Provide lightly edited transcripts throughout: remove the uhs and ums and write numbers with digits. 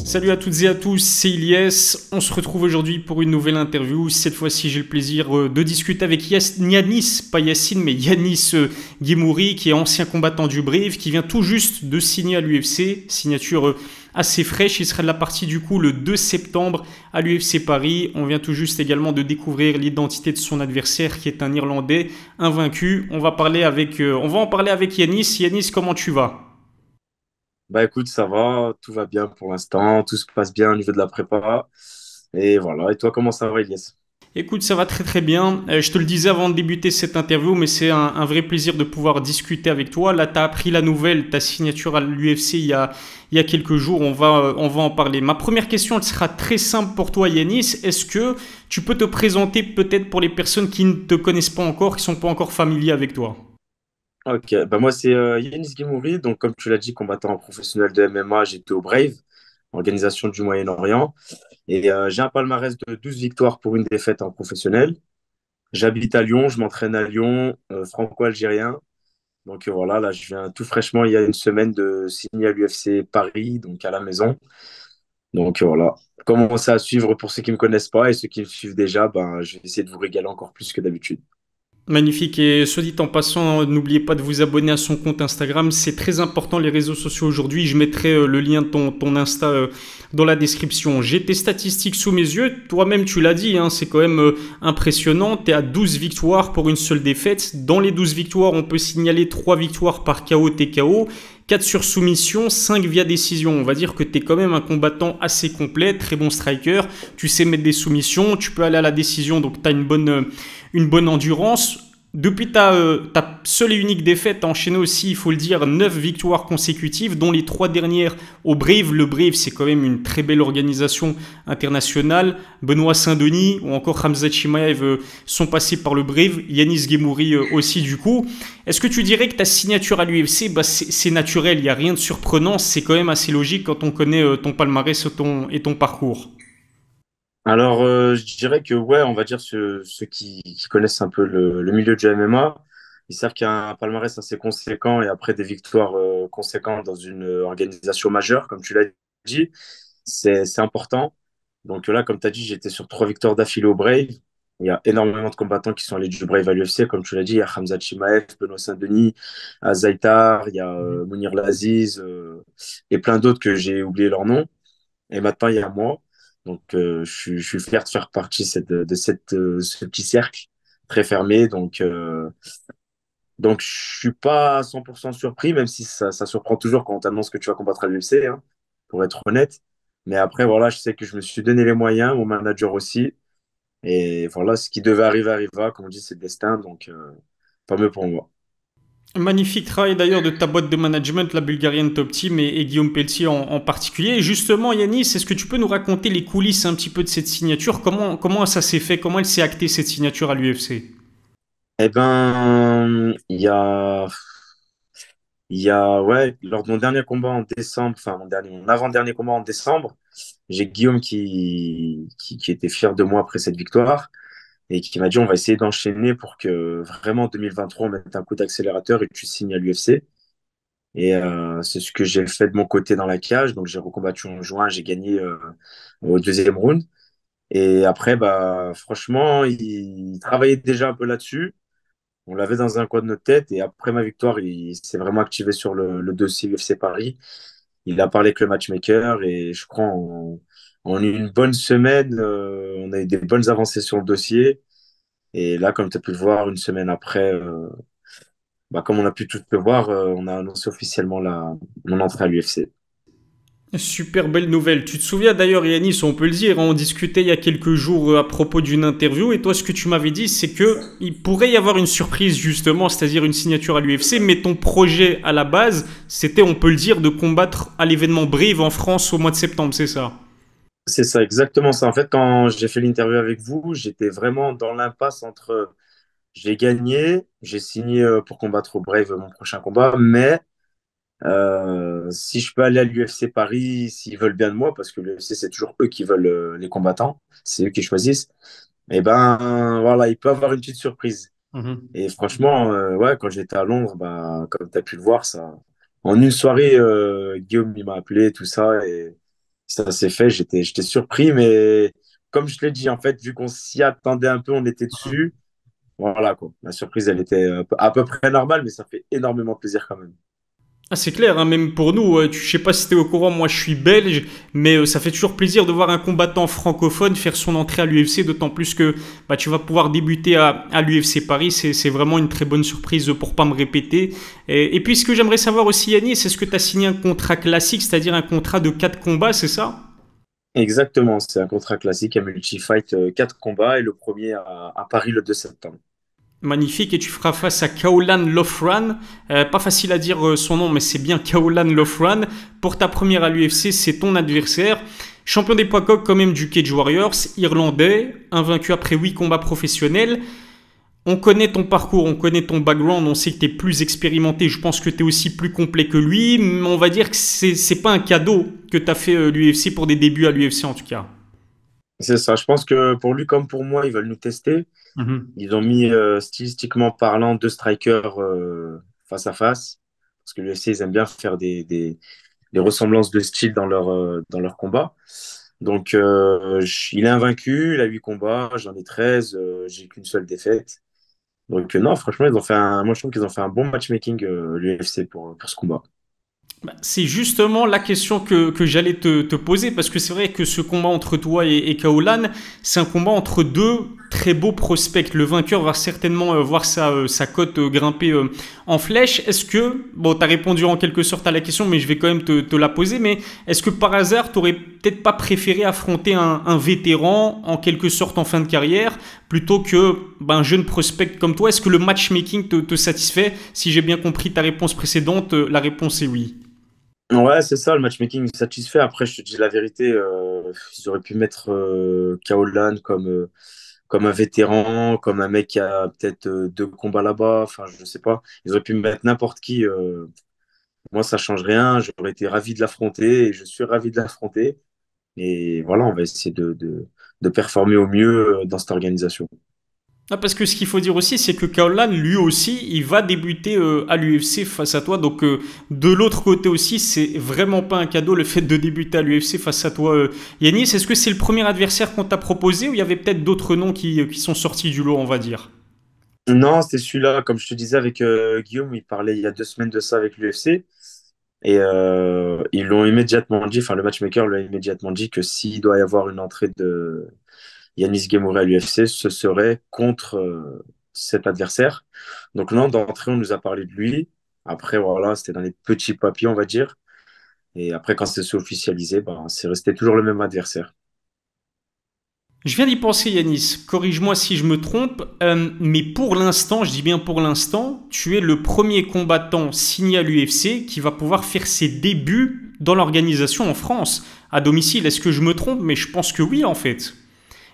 Salut à toutes et à tous, c'est Ilyes. On se retrouve aujourd'hui pour une nouvelle interview. Cette fois-ci, j'ai le plaisir de discuter avec Yanis, pas Yassine, mais Yanis Guémouri, qui est ancien combattant du Brave, qui vient tout juste de signer à l'UFC. Signature assez fraîche. Il sera de la partie du coup le 2 septembre à l'UFC Paris. On vient tout juste également de découvrir l'identité de son adversaire, qui est un Irlandais invaincu. On va en parler avec Yanis. Yanis, comment tu vas? Bah écoute, ça va, tout va bien pour l'instant, tout se passe bien au niveau de la prépa. Et voilà. Et toi, comment ça va, Elias? Écoute, ça va très très bien. Je te le disais avant de débuter cette interview, mais c'est un vrai plaisir de pouvoir discuter avec toi. Là, tu as appris la nouvelle, ta signature à l'UFC il y a quelques jours. On va en parler. Ma première question, elle sera très simple pour toi, Yanis. Est-ce que tu peux te présenter peut-être pour les personnes qui ne te connaissent pas encore, qui ne sont pas encore familiers avec toi? Ok, bah moi c'est Yanis Guimouri, donc comme tu l'as dit, combattant professionnel de MMA, j'étais au Brave, organisation du Moyen-Orient. Et j'ai un palmarès de 12 victoires pour une défaite en professionnel. J'habite à Lyon, je m'entraîne à Lyon, franco-algérien. Donc voilà, là je viens tout fraîchement, il y a une semaine, de signer à l'UFC Paris, donc à la maison. Donc voilà, commencez à suivre pour ceux qui ne me connaissent pas et ceux qui me suivent déjà, ben, je vais essayer de vous régaler encore plus que d'habitude. Magnifique. Et soit dit en passant, n'oubliez pas de vous abonner à son compte Instagram. C'est très important les réseaux sociaux aujourd'hui. Je mettrai le lien de ton Insta dans la description. J'ai tes statistiques sous mes yeux. Toi-même, tu l'as dit, hein, c'est quand même impressionnant. Tu es à 12 victoires pour une seule défaite. Dans les 12 victoires, on peut signaler 3 victoires par KO TKO. 4 sur soumission, 5 via décision. On va dire que tu es quand même un combattant assez complet, très bon striker. Tu sais mettre des soumissions, tu peux aller à la décision, donc tu as une bonne endurance. Depuis ta seule et unique défaite, tu as enchaîné aussi, il faut le dire, 9 victoires consécutives, dont les 3 dernières au Brave. Le Brave, c'est quand même une très belle organisation internationale. Benoît Saint-Denis ou encore Khamzat Chimaev sont passés par le Brave. Yanis Guémouri aussi, du coup. Est-ce que tu dirais que ta signature à l'UFC, bah, c'est naturel, il n'y a rien de surprenant, c'est quand même assez logique quand on connaît ton palmarès et ton parcours? Alors, je dirais que, ouais, on va dire ceux qui connaissent un peu le milieu du MMA, ils savent qu'il y a un palmarès assez conséquent et après des victoires conséquentes dans une organisation majeure, comme tu l'as dit, c'est important. Donc là, comme tu as dit, j'étais sur 3 victoires d'affilée au Brave. Il y a énormément de combattants qui sont allés du Brave à l'UFC, comme tu l'as dit. Il y a Khamzat Chimaev, Benoît Saint-Denis, Azaitar, il y a Mounir Laziz et plein d'autres que j'ai oublié leur nom. Et maintenant, il y a moi. Donc, je suis fier de faire partie ce petit cercle très fermé. Donc, je suis pas à 100% surpris, même si ça surprend toujours quand on t'annonce que tu vas combattre à l'UFC, hein, pour être honnête. Mais après, voilà, je sais que je me suis donné les moyens, mon manager aussi. Et voilà, ce qui devait arriver arriva. Comme on dit, c'est le destin. Donc, tant mieux pour moi. Magnifique travail d'ailleurs de ta boîte de management, la Bulgarian Top Team et Guillaume Pelletier en particulier. Et justement, Yanis, est-ce que tu peux nous raconter les coulisses un petit peu de cette signature? Comment ça s'est fait? Comment elle s'est actée cette signature à l'UFC? Eh ben, ouais, lors de mon dernier combat en décembre, enfin, mon avant-dernier combat en décembre, j'ai Guillaume qui était fier de moi après cette victoire et qui m'a dit on va essayer d'enchaîner pour que vraiment en 2023 on mette un coup d'accélérateur et tu signes à l'UFC. Et c'est ce que j'ai fait de mon côté dans la cage. Donc j'ai recombattu en juin, j'ai gagné au deuxième round. Et après, bah, franchement, il travaillait déjà un peu là-dessus. On l'avait dans un coin de notre tête. Et après ma victoire, il s'est vraiment activé sur le dossier UFC Paris. Il a parlé avec le matchmaker et je crois en une bonne semaine, on a eu des bonnes avancées sur le dossier. Et là, comme tu as pu le voir, une semaine après, bah, comme on a pu tout le voir, on a annoncé officiellement mon entrée à l'UFC. Super belle nouvelle. Tu te souviens d'ailleurs, Yanis, on peut le dire, hein, on discutait il y a quelques jours à propos d'une interview et toi, ce que tu m'avais dit, c'est que il pourrait y avoir une surprise justement, c'est-à-dire une signature à l'UFC, mais ton projet à la base, c'était, on peut le dire, de combattre à l'événement Brave en France au mois de septembre, c'est ça? C'est ça, exactement ça. En fait, quand j'ai fait l'interview avec vous, j'étais vraiment dans l'impasse entre j'ai gagné, j'ai signé pour combattre au Brave mon prochain combat, mais si je peux aller à l'UFC Paris, s'ils veulent bien de moi, parce que l'UFC, c'est toujours eux qui veulent les combattants, c'est eux qui choisissent, et ben voilà, il peut avoir une petite surprise. Mhm. Et franchement, ouais, quand j'étais à Londres, bah, comme tu as pu le voir, ça, en une soirée, Guillaume il m'a appelé, tout ça, et Ça s'est fait, j'étais surpris, mais comme je l'ai dit, en fait, vu qu'on s'y attendait un peu, on était dessus. Voilà, quoi. La surprise, elle était à peu près normale, mais ça fait énormément plaisir quand même. Ah, c'est clair, hein, même pour nous, je sais pas si tu es au courant, moi je suis belge, mais ça fait toujours plaisir de voir un combattant francophone faire son entrée à l'UFC, d'autant plus que bah, tu vas pouvoir débuter à l'UFC Paris, c'est vraiment une très bonne surprise pour pas me répéter. Et puis ce que j'aimerais savoir aussi Yannis, c'est ce que tu as signé un contrat classique, c'est-à-dire un contrat de 4 combats, c'est ça? Exactement, c'est un contrat classique, un multi-fight, 4 combats, et le premier à Paris le 2 septembre. Magnifique, et tu feras face à Kaolan Lofran. Pas facile à dire son nom, mais c'est bien Kaolan Lofran. Pour ta première à l'UFC, c'est ton adversaire. Champion des poids coqs quand même du Cage Warriors, irlandais, invaincu après 8 combats professionnels. On connaît ton parcours, on connaît ton background, on sait que tu es plus expérimenté, je pense que tu es aussi plus complet que lui, mais on va dire que c'est pas un cadeau que tu as fait l'UFC pour des débuts à l'UFC en tout cas. C'est ça, je pense que pour lui comme pour moi, ils veulent nous tester. Mhm. Ils ont mis, stylistiquement parlant, 2 strikers face à face. Parce que l'UFC, ils aiment bien faire des ressemblances de style dans leur combat. Donc, il est invaincu, il a 8 combats, j'en ai 13, j'ai qu'une seule défaite. Donc, non, franchement, moi, je trouve qu'ils ont fait un bon matchmaking, l'UFC, pour ce combat. Bah, c'est justement la question que j'allais te poser, parce que c'est vrai que ce combat entre toi et Kaolan, c'est un combat entre deux très beaux prospects. Le vainqueur va certainement voir sa cote grimper en flèche. Est-ce que, bon, tu as répondu en quelque sorte à la question, mais je vais quand même te la poser, mais est-ce que par hasard, tu n'aurais peut-être pas préféré affronter un vétéran en quelque sorte en fin de carrière, plutôt que un jeune prospect comme toi? Est-ce que le matchmaking te satisfait? Si j'ai bien compris ta réponse précédente, la réponse est oui. Ouais, c'est ça, le matchmaking est satisfait. Après, je te dis la vérité, ils auraient pu mettre Kaolan comme un vétéran, comme un mec qui a peut-être 2 combats là-bas. Enfin, je sais pas. Ils auraient pu me mettre n'importe qui. Moi, ça change rien. J'aurais été ravi de l'affronter et je suis ravi de l'affronter. Et voilà, on va essayer de performer au mieux dans cette organisation. Ah, parce que ce qu'il faut dire aussi, c'est que Kaolan, lui aussi, il va débuter à l'UFC face à toi. Donc, de l'autre côté aussi, c'est vraiment pas un cadeau le fait de débuter à l'UFC face à toi, Yanis. Est-ce que c'est le premier adversaire qu'on t'a proposé ou il y avait peut-être d'autres noms qui sont sortis du lot, on va dire? Non, c'était celui-là, comme je te disais avec Guillaume, il parlait il y a 2 semaines de ça avec l'UFC. Et ils l'ont immédiatement dit, enfin le matchmaker l'a immédiatement dit que s'il doit y avoir une entrée de Yanis Guémouré à l'UFC, ce serait contre cet adversaire. Donc non, d'entrée, on nous a parlé de lui. Après, voilà, c'était dans les petits papiers, on va dire. Et après, quand c'est officialisé, ben, c'est resté toujours le même adversaire. Je viens d'y penser, Yanis. Corrige-moi si je me trompe, mais pour l'instant, je dis bien pour l'instant, tu es le premier combattant signé à l'UFC qui va pouvoir faire ses débuts dans l'organisation en France, à domicile. Est-ce que je me trompe? Mais je pense que oui, en fait.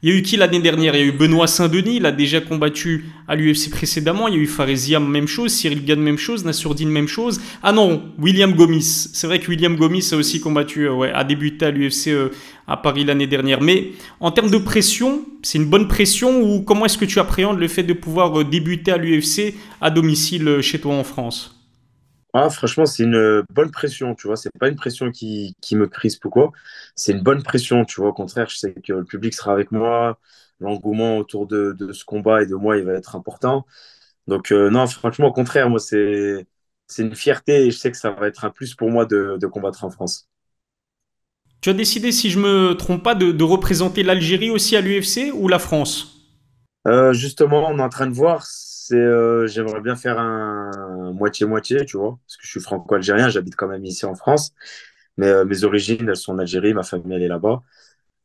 Il y a eu qui l'année dernière? Il y a eu Benoît Saint-Denis, il a déjà combattu à l'UFC précédemment. Il y a eu Fareziam, même chose. Cyril Gane, même chose. Nassourdine, même chose. Ah non, William Gomis. C'est vrai que William Gomis a aussi combattu, ouais, a débuté à l'UFC à Paris l'année dernière. Mais en termes de pression, c'est une bonne pression ou comment est-ce que tu appréhendes le fait de pouvoir débuter à l'UFC à domicile chez toi en France? Ah, franchement, c'est une bonne pression, tu vois. C'est pas une pression qui me crispe ou quoi. C'est une bonne pression, tu vois. Au contraire, je sais que le public sera avec moi. L'engouement autour de ce combat et de moi, il va être important. Donc, non, franchement, au contraire, moi, c'est une fierté et je sais que ça va être un plus pour moi de combattre en France. Tu as décidé, si je me trompe pas, de représenter l'Algérie aussi à l'UFC ou la France? Justement, on est en train de voir. J'aimerais bien faire un moitié-moitié, tu vois, parce que je suis franco-algérien, j'habite quand même ici en France, mais mes origines, elles sont en Algérie, ma famille, elle est là-bas.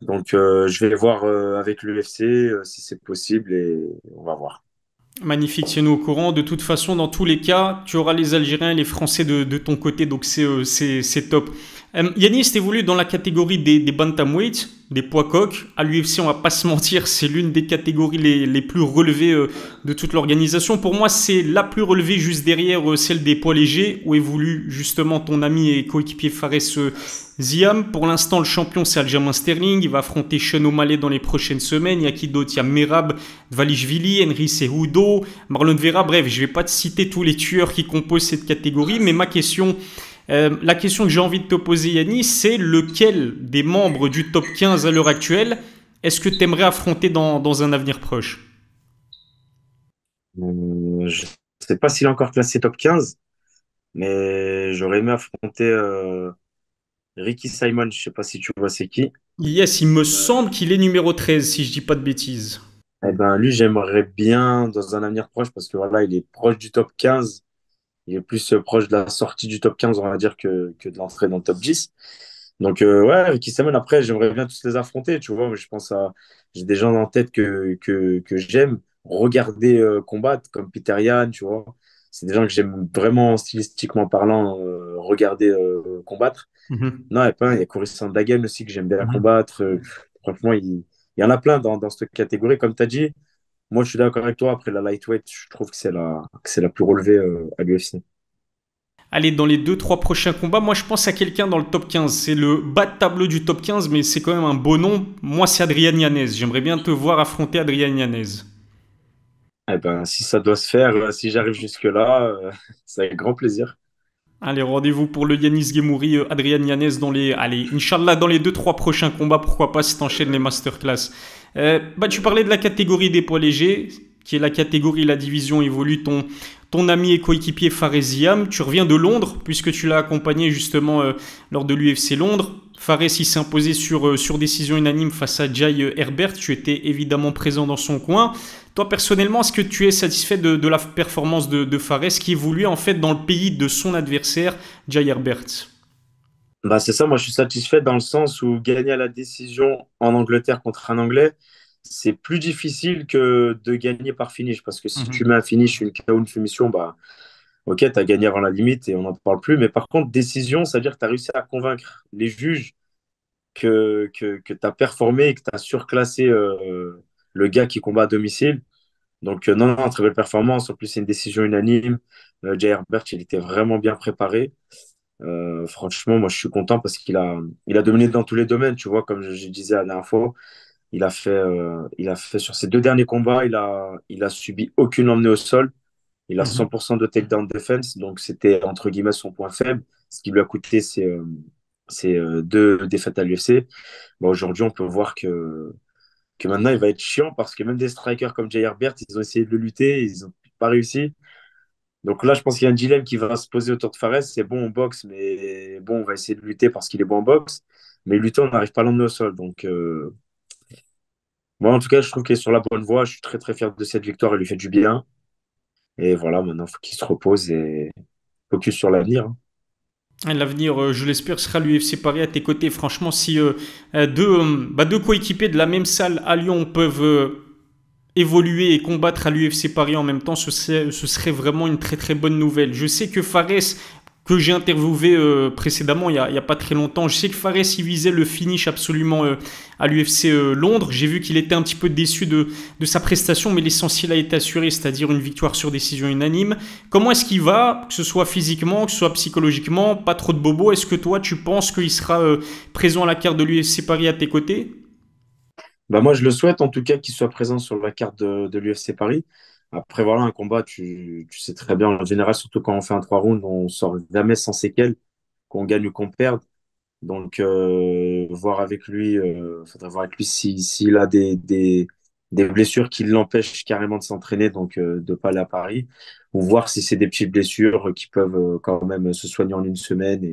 Donc, je vais voir avec l'UFC si c'est possible et on va voir. Magnifique, tiens-nous au courant. De toute façon, dans tous les cas, tu auras les Algériens et les Français de ton côté, donc c'est top. Yanis, t'évolues dans la catégorie des bantamweight, des poids coqs. À l'UFC, on va pas se mentir, c'est l'une des catégories les plus relevées de toute l'organisation. Pour moi, c'est la plus relevée juste derrière celle des poids légers, où évolue justement ton ami et coéquipier Fares Ziam. Pour l'instant, le champion, c'est Aljamain Sterling. Il va affronter Sean O'Malley dans les prochaines semaines. Il y a qui d'autre? Il y a Merab Dvalishvili, Henry Cejudo, Marlon Vera. Bref, je vais pas te citer tous les tueurs qui composent cette catégorie, mais ma question La question que j'ai envie de te poser, Yanis, c'est lequel des membres du top 15 à l'heure actuelle est-ce que tu aimerais affronter dans un avenir proche? Je sais pas s'il est encore classé top 15, mais j'aurais aimé affronter Ricky Simon. Je sais pas si tu vois c'est qui. Yes, il me semble qu'il est numéro 13, si je dis pas de bêtises. Eh ben, lui, j'aimerais bien dans un avenir proche parce que voilà, il est proche du top 15. Il est plus proche de la sortie du top 15, on va dire, que de l'entrée dans le top 10. Donc, ouais, Ricky Simon, après, j'aimerais bien tous les affronter, tu vois. Je pense à. J'ai des gens en tête que j'aime regarder combattre, comme Peter Yan, tu vois. C'est des gens que j'aime vraiment, stylistiquement parlant, regarder combattre. Mhm, Non, et pas, il y a Cory Sandhagen aussi que j'aime bien mhm. combattre. Franchement, il y en a plein dans cette catégorie. Comme tu as dit, moi, je suis d'accord avec toi. Après la lightweight, je trouve que c'est la plus relevée à l'UFC. Allez, dans les deux trois prochains combats, moi je pense à quelqu'un dans le top 15. C'est le bas de tableau du top 15, mais c'est quand même un beau nom. Moi, c'est Adrian Yanez. J'aimerais bien te voir affronter Adrian Yanez. Eh ben, si ça doit se faire, si j'arrive jusque-là, c'est avec grand plaisir. Allez, rendez-vous pour le Yanis Gemouri, Adrian Yanez dans les. Allez, Inch'Allah, dans les deux trois prochains combats, pourquoi pas si t'enchaînes les masterclass. Tu parlais de la catégorie des poids légers, qui est la catégorie, la division évolue. Ton ami et coéquipier Fares. Tu reviens de Londres, puisque tu l'as accompagné justement lors de l'UFC Londres. Fares, il s'est imposé sur décision unanime face à Jai Herbert. Tu étais évidemment présent dans son coin. Toi, personnellement, est-ce que tu es satisfait de la performance de Fares qui évolue en fait dans le pays de son adversaire, Jai Herbert? Bah, c'est ça, moi je suis satisfait dans le sens où gagner à la décision en Angleterre contre un Anglais, c'est plus difficile que de gagner par finish. Parce que si tu Mhm. mets un finish, une KO, une soumission, bah ok, tu as gagné avant la limite et on n'en parle plus. Mais par contre, décision, ça veut dire que tu as réussi à convaincre les juges que tu as performé et que tu as surclassé le gars qui combat à domicile. Donc, non, non, très belle performance. En plus, c'est une décision unanime. Jay Herbert, il était vraiment bien préparé. Franchement, moi, je suis content parce il a dominé dans tous les domaines. Tu vois, comme je disais la dernière fois, il a fait sur ses deux derniers combats, il a subi aucune emmenée au sol. Il a Mhm. 100% de takedown defense. Donc, c'était entre guillemets son point faible. Ce qui lui a coûté, c'est deux défaites à l'UFC. Bon, aujourd'hui, on peut voir que maintenant, il va être chiant parce que même des strikers comme Jay Herbert, ils ont essayé de le lutter, ils n'ont pas réussi. Donc là, je pense qu'il y a un dilemme qui va se poser autour de Fares. C'est bon, on boxe, mais bon, on va essayer de lutter parce qu'il est bon en boxe. Mais lutter, on n'arrive pas à l'emmener au sol. Donc, moi, en tout cas, je trouve qu'il est sur la bonne voie. Je suis très, très fier de cette victoire. Elle lui fait du bien. Et voilà, maintenant, il faut qu'il se repose et focus sur l'avenir, hein. L'avenir, je l'espère, sera l'UFC Paris à tes côtés. Franchement, si deux coéquipiers de la même salle à Lyon peuvent évoluer et combattre à l'UFC Paris en même temps, ce serait vraiment une très très bonne nouvelle. Je sais que Fares, que j'ai interviewé précédemment, il y a pas très longtemps, je sais que Fares, il visait le finish absolument à l'UFC Londres. J'ai vu qu'il était un petit peu déçu de sa prestation, mais l'essentiel a été assuré, c'est-à-dire une victoire sur décision unanime. Comment est-ce qu'il va, que ce soit physiquement, que ce soit psychologiquement, pas trop de bobos? Est-ce que toi, tu penses qu'il sera présent à la carte de l'UFC Paris à tes côtés? Bah, moi, je le souhaite en tout cas qu'il soit présent sur la carte de l'UFC Paris. Après, voilà, un combat, tu sais très bien, en général, surtout quand on fait un 3 rounds, on sort jamais sans séquelles, qu'on gagne ou qu'on perde. Donc, voir avec lui, faudrait voir avec lui s'il a des blessures qui l'empêchent carrément de s'entraîner, donc de pas aller à Paris, ou voir si c'est des petites blessures qui peuvent quand même se soigner en une semaine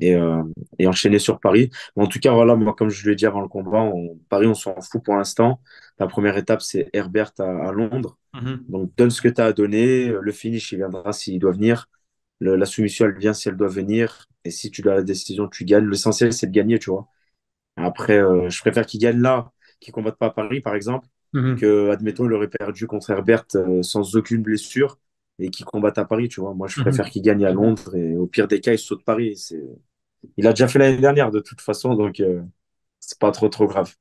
et, euh, et enchaîner sur Paris. Mais en tout cas, voilà, moi, comme je lui ai dit avant le combat, Paris, on s'en fout pour l'instant. La première étape, c'est Herbert à Londres. Mhm. Donc, donne ce que tu as à donner. Le finish, il viendra s'il doit venir. La soumission, elle vient si elle doit venir. Et si tu dois la décision, tu gagnes. L'essentiel, c'est de gagner, tu vois. Après, je préfère qu'il gagne là, qu'il ne combatte pas à Paris, par exemple, Mhm. que, admettons, il aurait perdu contre Herbert sans aucune blessure et qu'il combatte à Paris, tu vois. Moi, je préfère Mhm. qu'il gagne à Londres et au pire des cas, il saute Paris. Il a déjà fait l'année dernière, de toute façon, donc c'est pas trop, trop grave.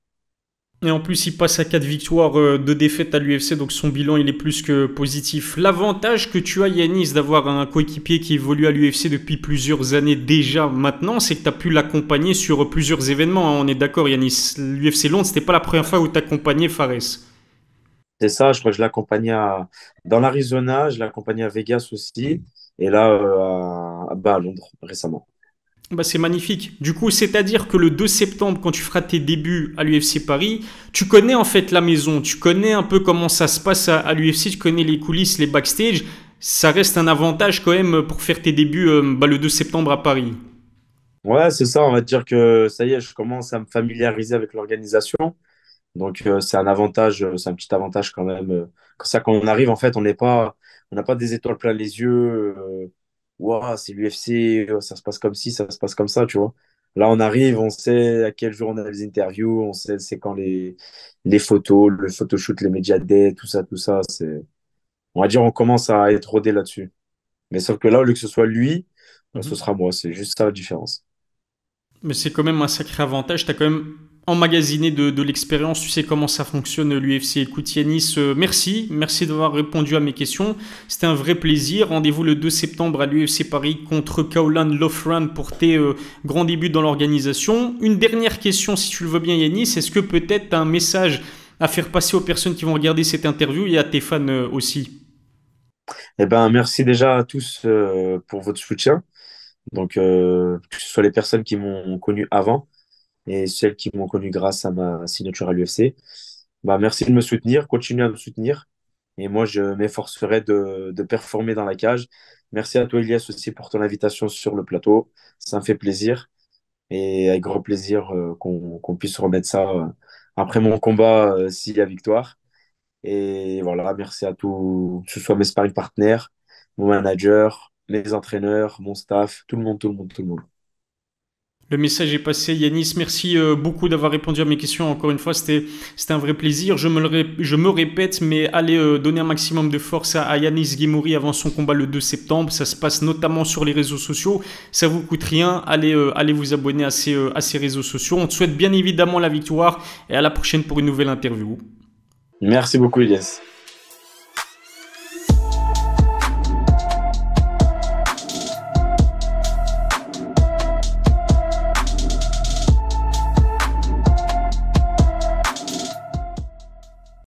Et en plus, il passe à 4 victoires, 2 défaites à l'UFC, donc son bilan, il est plus que positif. L'avantage que tu as, Yanis, d'avoir un coéquipier qui évolue à l'UFC depuis plusieurs années déjà maintenant, c'est que tu as pu l'accompagner sur plusieurs événements, hein. On est d'accord, Yanis. L'UFC Londres, c'était pas la première fois où tu accompagnais Fares. C'est ça, je crois que je l'accompagnais dans l'Arizona, je l'accompagnais à Vegas aussi. et là, à Londres, récemment. Bah, c'est magnifique. Du coup, c'est-à-dire que le 2 septembre, quand tu feras tes débuts à l'UFC Paris, tu connais en fait la maison, tu connais un peu comment ça se passe à l'UFC, tu connais les coulisses, les backstage. Ça reste un avantage quand même pour faire tes débuts le 2 septembre à Paris. Ouais, c'est ça, on va dire que ça y est, je commence à me familiariser avec l'organisation. Donc, c'est un avantage, c'est un petit avantage quand même. Comme ça, quand on arrive, en fait, on n'a pas des étoiles plein les yeux. Ouah, c'est l'UFC, ça se passe comme ci, ça se passe comme ça, tu vois. Là, on arrive, on sait à quel jour on a les interviews, on sait c'est quand les photos, le photoshoot, les médias day, tout ça. On va dire, on commence à être rodé là-dessus. Mais sauf que là, au lieu que ce soit lui, bah, ce Mhm. sera moi. C'est juste ça la différence. Mais c'est quand même un sacré avantage. Tu as quand même emmagasiné de l'expérience. Tu sais comment ça fonctionne l'UFC. Écoute Yanis, merci d'avoir répondu à mes questions. C'était un vrai plaisir. Rendez-vous le 2 septembre à l'UFC Paris contre Kaolan Loughran pour tes grands débuts dans l'organisation. Une dernière question si tu le veux bien Yanis. Est-ce que peut-être tu as un message à faire passer aux personnes qui vont regarder cette interview et à tes fans aussi? Eh ben, merci déjà à tous pour votre soutien. Donc, que ce soit les personnes qui m'ont connu avant et celles qui m'ont connu grâce à ma signature à l'UFC. Bah, merci de me soutenir, continuez à me soutenir. Et moi, je m'efforcerai de performer dans la cage. Merci à toi, Elias, aussi pour ton invitation sur le plateau. Ça me fait plaisir. Et avec grand plaisir qu'on puisse remettre ça après mon combat s'il y a victoire. Et voilà, merci à tous, que ce soit mes sparring partners, mon manager, mes entraîneurs, mon staff, tout le monde. Le message est passé. Yanis, merci beaucoup d'avoir répondu à mes questions. Encore une fois, c'était un vrai plaisir. Je me répète, mais allez donner un maximum de force à Yanis Guimouri avant son combat le 2 septembre. Ça se passe notamment sur les réseaux sociaux. Ça vous coûte rien. Allez vous abonner à ces réseaux sociaux. On te souhaite bien évidemment la victoire et à la prochaine pour une nouvelle interview. Merci beaucoup, Elias.